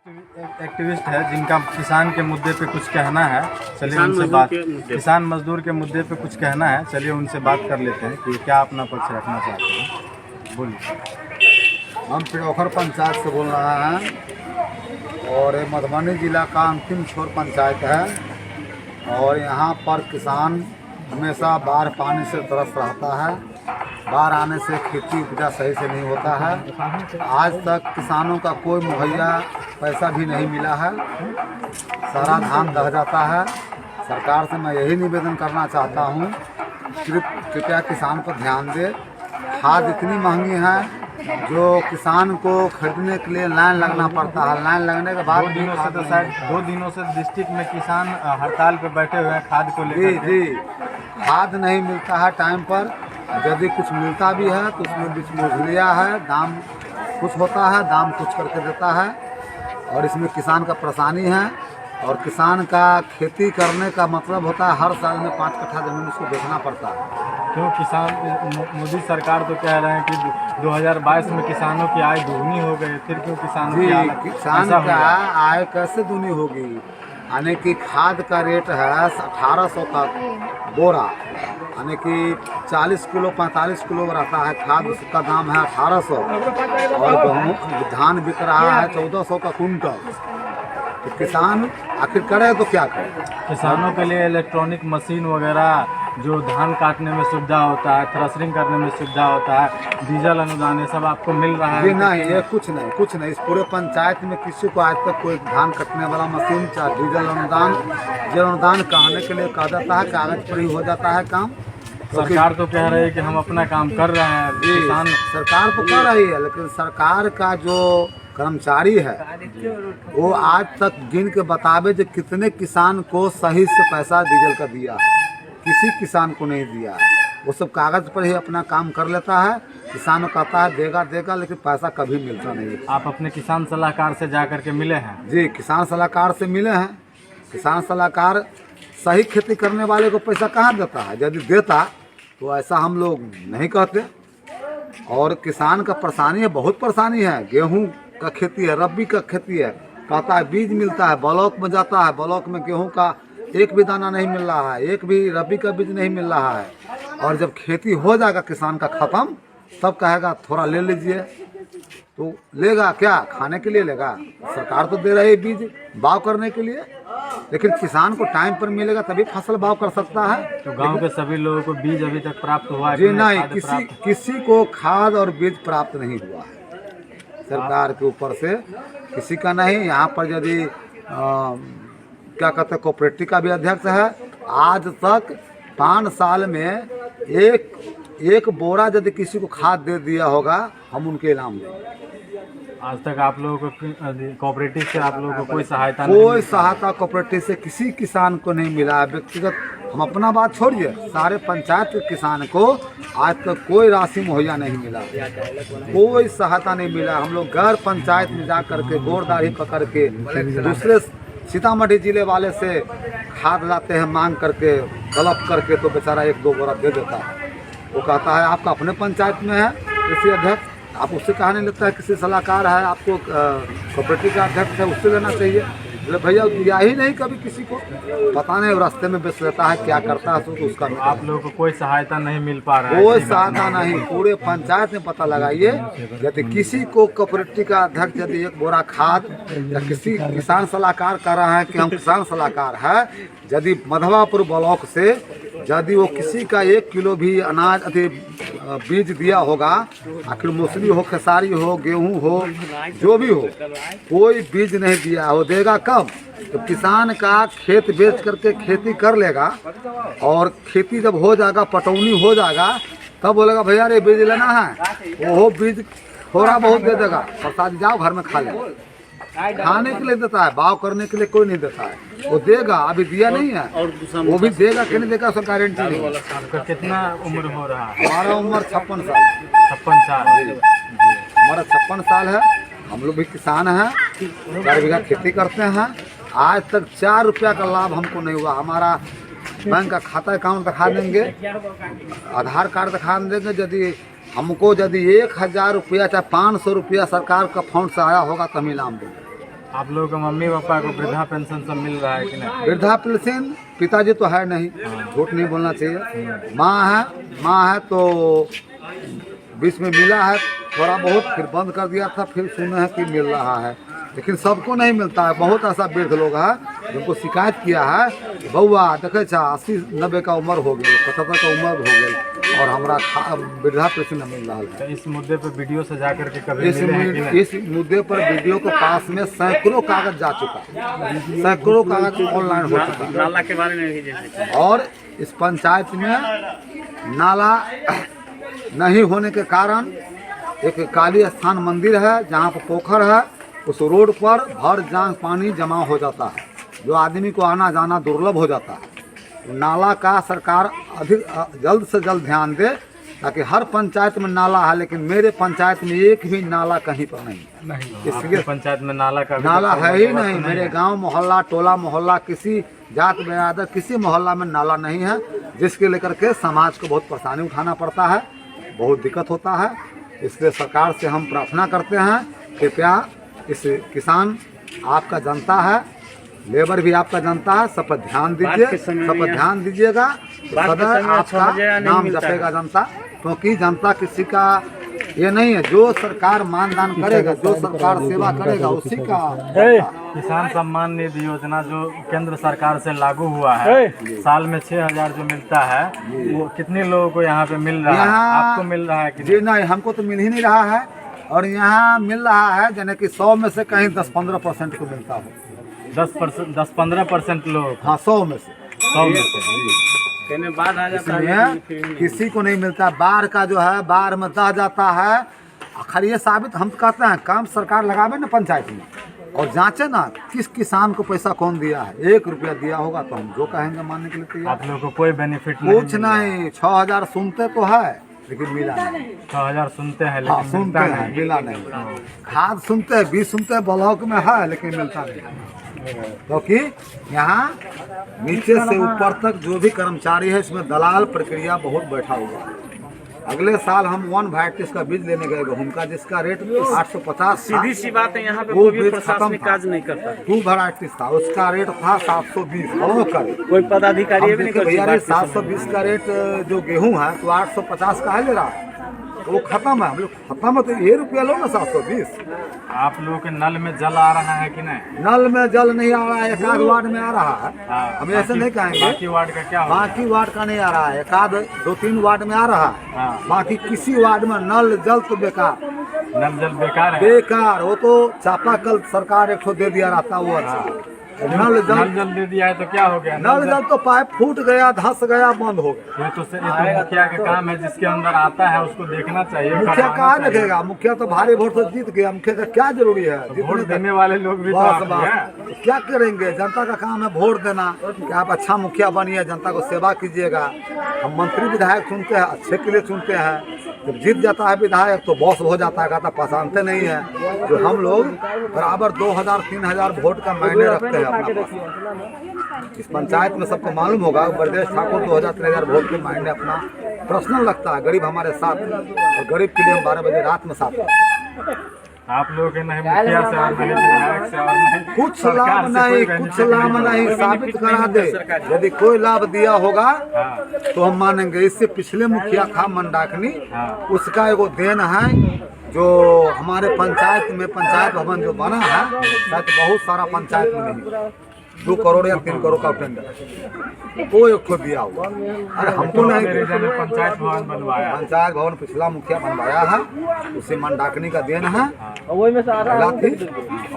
Activist है जिनका किसान के मुद्दे पे कुछ कहना है। चलिए उनसे बात, किसान मजदूर के मुद्दे पे कुछ कहना है, चलिए उनसे बात कर लेते हैं कि क्या अपना पक्ष रखना चाहते हैं। बोलिए। हम पिड़ौखर पंचायत से बोल रहे हैं और ये मधुबनी जिला का अंतिम छोर पंचायत है और यहाँ पर किसान हमेशा बाढ़ पानी से त्रस्त रहता है। बाढ़ आने से खेती उपजा सही से नहीं होता है। आज तक किसानों का कोई मुहैया पैसा भी नहीं मिला है, सारा धान दह जाता है। सरकार से मैं यही निवेदन करना चाहता हूँ, कृपया किसान पर ध्यान दे। खाद इतनी महंगी है जो किसान को खरीदने के लिए लाइन लगना पड़ता है। लाइन लगने के बाद 2 दिनों से तो शायद 2 दिनों से डिस्ट्रिक्ट में किसान हड़ताल पे बैठे हुए हैं खाद को लेकर। जी, खाद नहीं मिलता है टाइम पर। यदि कुछ मिलता भी है तो उसमें बीच मुझलिया है, दाम कुछ होता है, दाम कुछ करके देता है और इसमें किसान का परेशानी है। और किसान का खेती करने का मतलब होता है हर साल में 5 कट्ठा जमीन उसको बेचना पड़ता है। क्यों किसान, मोदी सरकार तो कह रहे हैं कि 2022 में किसानों की आय दुगनी हो गई, फिर क्यों किसानों की किसान का आय कैसे दुगनी होगी? यानी कि खाद का रेट है 1800 का बोरा, यानी कि 40 किलो 45 किलो रहता है खाद, उसका दाम है 1800 और गेहूँ धान बिक रहा है 1400 का कुंटल। तो किसान आखिर करे तो क्या करे? किसानों के लिए इलेक्ट्रॉनिक मशीन वगैरह जो धान काटने में सुविधा होता है, थ्रेशरिंग करने में सुविधा होता है, डीजल अनुदान, ये सब आपको मिल रहा है? जी नहीं, ये कुछ नहीं। इस पूरे पंचायत में किसी को आज तक कोई धान कटने वाला मशीन चाहे डीजल अनुदान कहने के लिए कहा जाता है, कागज पर ही हो जाता है काम। सरकार तो कह रही है कि हम अपना काम कर रहे हैं। किसान सरकार तो कर रही है, लेकिन सरकार का जो कर्मचारी है वो आज तक गिन के बतावे जो कितने किसान को सही से पैसा डीजल का दिया है। किसी किसान को नहीं दिया है। वो सब कागज पर ही अपना काम कर लेता है। किसान कहता है देगा, लेकिन पैसा कभी मिलता नहीं है। आप अपने किसान सलाहकार से जा करके मिले हैं? जी, किसान सलाहकार से मिले हैं। किसान सलाहकार सही खेती करने वाले को पैसा कहाँ देता है? यदि देता तो ऐसा हम लोग नहीं कहते। और किसान का परेशानी है, बहुत परेशानी है। गेहूं का खेती है, रबी का खेती है, कहता है बीज मिलता है, ब्लॉक में जाता है, ब्लॉक में गेहूं का एक भी दाना नहीं मिल रहा है, एक भी रबी का बीज नहीं मिल रहा है। और जब खेती हो जाएगा किसान का खत्म, तब कहेगा थोड़ा ले लीजिए। तो लेगा क्या? खाने के लिए लेगा? सरकार तो दे रही है बीज बाव करने के लिए, लेकिन किसान को टाइम पर मिलेगा तभी फसल बाव कर सकता है। तो गांव के सभी लोगों को बीज अभी तक प्राप्त हुआ है? जी नहीं, किसी को खाद और बीज प्राप्त नहीं हुआ है सरकार के ऊपर से, किसी का नहीं। यहाँ पर यदि क्या कहते हैं, कोऑपरेटिव का भी अध्यक्ष है। आज तक 5 साल में एक बोरा यदि किसी को खाद दे दिया होगा, हम उनके इनाम देंगे। आज तक आप लोगों को कोऑपरेटिव से आप लोगों को कोई सहायता कोऑपरेटिव से किसी किसान को नहीं मिला है। व्यक्तिगत हम अपना बात छोड़िए, सारे पंचायत के किसान को आज तक कोई राशि मुहैया नहीं मिला, कोई सहायता नहीं मिला। हम लोग गैर पंचायत में जा करके गोरदारी पकड़ के दूसरे सीतामढ़ी जिले वाले से खाद लाते हैं मांग करके, तलब करके, तो बेचारा 1-2 बोरा दे देता है। वो कहता है आपका अपने पंचायत में है कृषि अध्यक्ष, आप उससे कहने लगता है किसी सलाहकार है, आपको कोऑपरेटिव का अध्यक्ष है उससे लेना चाहिए। बोले भैया दिया ही नहीं कभी किसी को, पता नहीं रास्ते में बेच लेता है, क्या करता है तो उसका। आप लोगों को कोई सहायता नहीं मिल पा रहा है? कोई सहायता नहीं। पूरे पंचायत में पता लगाइए, यदि किसी को कोऑपरेटिव का अध्यक्ष यदि 1 बोरा खाद या किसी किसान सलाहकार कह रहा है कि हम किसान सलाहकार है, यदि मधवापुर ब्लॉक से यदि वो किसी का 1 किलो भी अनाज बीज दिया होगा, आखिर मूसली हो, खेसारी हो, गेहूं हो, जो भी हो, कोई बीज नहीं दिया हो, देगा कब? तो किसान का खेत बेच करके खेती कर लेगा और खेती जब हो जाएगा, पटौनी हो जाएगा, तब बोलेगा भैया रे बीज लेना है, वो बीज थोड़ा बहुत दे देगा, प्रसाद जाओ घर में खा ले। खाने के लिए देता है, बाव करने के लिए कोई नहीं देता है। वो देगा, अभी दिया नहीं है, वो भी देगा कि नहीं देगा उसका गारंटी नहीं। आपका कितना उम्र हो रहा है? हमारा उम्र 56 साल। 56 साल? हमारा 56 साल है। हम लोग भी किसान हैं, 4 बीघा खेती करते हैं। आज तक 4 रुपया का लाभ हमको नहीं हुआ। हमारा बैंक का खाता अकाउंट दिखा देंगे, आधार कार्ड दिखा देंगे। यदि हमको 1000 रुपया चाहे 500 रुपया सरकार का फंड से आया होगा तो हम इनाम देंगे। आप लोगों के मम्मी पापा को वृद्धा पेंशन सब मिल रहा है कि नहीं? वृद्धा पेंशन पिताजी तो है नहीं, झूठ नहीं बोलना चाहिए। माँ है तो बीच में मिला है थोड़ा बहुत, फिर बंद कर दिया था, फिर सुना है कि मिल रहा है, लेकिन सबको नहीं मिलता है। बहुत ऐसा वृद्ध लोग है जिनको शिकायत किया है, बउआ देखे 80-90 का उम्र हो गई, 75 का उम्र हो गई और हमारा वृद्धा पेंशन नहीं मिल रहा है। तो इस मुद्दे पर वीडियो से जा करके कभी मिले हैं कि नहीं? इस मुद्दे पर वीडियो के पास में सैकड़ों कागज जा चुका है, सैकड़ों कागज ऑनलाइन हो चुका है। नाला के बारे में भी जैसे और इस पंचायत में नाला नहीं होने के कारण एक काली स्थान मंदिर है जहाँ पर पोखर है, उस रोड पर भर जांग पानी जमा हो जाता है, जो आदमी को आना जाना दुर्लभ हो जाता है। नाला का सरकार अधिक जल्द से जल्द ध्यान दे, ताकि हर पंचायत में नाला है, लेकिन मेरे पंचायत में एक भी नाला कहीं पर नहीं है। इसलिए पंचायत में नाला का नाला है ही नहीं। मेरे गांव मोहल्ला टोला मोहल्ला किसी जात बिरादर किसी मोहल्ला में नाला नहीं है, जिसके लेकर के समाज को बहुत परेशानी उठाना पड़ता है, बहुत दिक्कत होता है। इसलिए सरकार से हम प्रार्थना करते हैं, कृपया इस किसान आपका जनता है, लेबर भी आपका जनता है, सब पर ध्यान दीजिए, सब पर ध्यान दीजिएगा। सदैव आपका नाम जपेगा जनता, क्योंकि जनता किसी का ये नहीं है। जो सरकार मानदान करेगा, जो सरकार सेवा करेगा, उसी का। किसान सम्मान निधि योजना जो केंद्र सरकार से लागू हुआ है, साल में 6,000 जो मिलता है, वो कितने लोगों को यहाँ पे मिल रहा है? आपको मिल रहा है कि जी नहीं, हमको तो मिल ही नहीं रहा है। और यहाँ मिल रहा है जैसे कि 100 में से कहीं 10-15% को मिलता हो। 10-15% लोग? हाँ, 100 में से। बाढ़ आ जाता इसलिए किसी को नहीं मिलता। बाढ़ का जो है, बाढ़ में दह जाता है। खैर ये साबित हम कहते हैं, काम सरकार लगावे ना पंचायत में और जांचे ना किस किसान को पैसा कौन दिया है। 1 रुपया दिया होगा तो हम जो कहेंगे मानने के लिए तैयार। आप लोगों को कोई बेनिफिट कुछ नहीं। 6,000 सुनते तो है, लेकिन मिला नहीं। 6,000 सुनते हैं हाँ, लेकिन सुनते मिलता हैं, नहीं। मिला नहीं। खाद सुनते हैं, बीज सुनते हैं, ब्लॉक में है, लेकिन मिलता नहीं। क्योंकि यहाँ नीचे से ऊपर तक जो भी कर्मचारी है, इसमें दलाल प्रक्रिया बहुत बैठा हुआ है। अगले साल हम 1 वैरायटीज का बीज लेने गए, उनका जिसका रेट 850, सीधी सी बात है, यहाँ पे वो कोई भी बीज प्रशासनिक खत्म काज नहीं करता। 2 वैरायटीज था, उसका रेट था 720। कोई पदाधिकारी भी नहीं करता। भैया 720 का रेट जो गेहूं है तो 850 का है ले रहा, तो वो खत्म है। हम लोग खत्म है तो ये रुपया लो ना 720। आप लोगों के नल में जल आ रहा है कि नहीं? नल में जल नहीं आ रहा है, 1 वार्ड में आ रहा है। हाँ, हम ऐसे नहीं कहेंगे बाकी वार्ड का क्या होगा? बाकी वार्ड का नहीं आ रहा है, 1-2-3 वार्ड में आ रहा है। हाँ। बाकी किसी वार्ड में नल जल तो बेकार, नल जल बेकार है? बेकार। वो तो चापाकल सरकार 1 दे दिया रहता, वो अच्छा। नल जल दे दिया है तो क्या हो गया? नल जल तो पाइप फूट गया, धस गया, बंद हो गया। ये तो मुखिया का काम है, जिसके अंदर आता है उसको देखना चाहिए। मुखिया कहाँ देखेगा? मुखिया तो भारी वोट से जीत गया, मुखिया का क्या जरूरी है? वोट देने वाले लोग भी तो बस आप हैं। बस क्या करेंगे? जनता का काम है वोट देना, कि आप अच्छा मुखिया बनिए, जनता को सेवा कीजिएगा। हम मंत्री विधायक चुनते हैं, अच्छे के लिए चुनते हैं। जब जीत जाता है विधायक तो बॉस हो जाता है, कहता पहचानते नहीं है। जो हम लोग बराबर 2,000-3,000 वोट का मायने रखते हैं अपना पास। इस पंचायत में सबको मालूम होगा, ब्रजेश ठाकुर 2,000-3,000 वोट के मायने अपना पर्सनल रखता है। गरीब हमारे साथ, और गरीब के लिए हम 12 बजे रात में साथ रहते हैं। आप लोगों के नहीं मुखिया से और नहीं विधायक से और नहीं कुछ लाभ नहीं, कुछ लाभ नहीं। साबित करा दे, यदि कोई लाभ दिया होगा तो हम मानेंगे। इससे पिछले मुखिया था मंडाकनी, उसका एगो देन है जो हमारे पंचायत में पंचायत भवन जो बना है, शायद बहुत सारा पंचायत में नहीं, 2 करोड़ या 3 करोड़ का टेंडर वो 1 ठो दिया हुआ। अरे हमको नहीं, पंचायत भवन बनवाया। पंचायत भवन पिछला मुखिया बनवाया है, उसे मंडाकनी का देन है। हम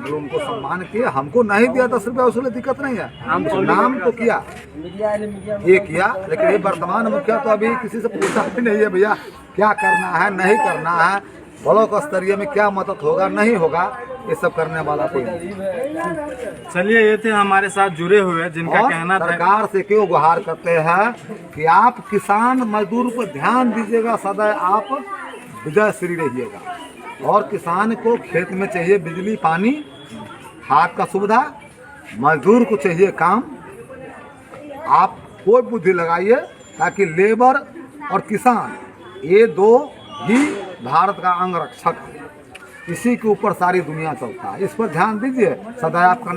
लोग उनको सम्मान किए, हमको नहीं दिया 10 रुपया, उसमें दिक्कत नहीं है। नाम तो किया, ये किया, लेकिन ये वर्तमान मुखिया तो अभी किसी से पूछा भी नहीं है, भैया क्या करना है, नहीं करना है, ब्लॉक स्तरीय में क्या मदद होगा, नहीं होगा, ये सब करने वाला कोई नहीं। चलिए, ये थे हमारे साथ जुड़े हुए जिनका कहना था। सरकार से क्यों गुहार करते हैं कि आप किसान मजदूर पर ध्यान दीजिएगा, सदैव आप विजय श्री रहिएगा। और किसान को खेत में चाहिए बिजली, पानी, खाद का सुविधा, मजदूर को चाहिए काम। आप कोई बुद्धि लगाइए, ताकि लेबर और किसान ये 2 ही भारत का अंग रक्षक है। इसी के ऊपर सारी दुनिया चलता है। इस पर ध्यान दीजिए। सदा आपका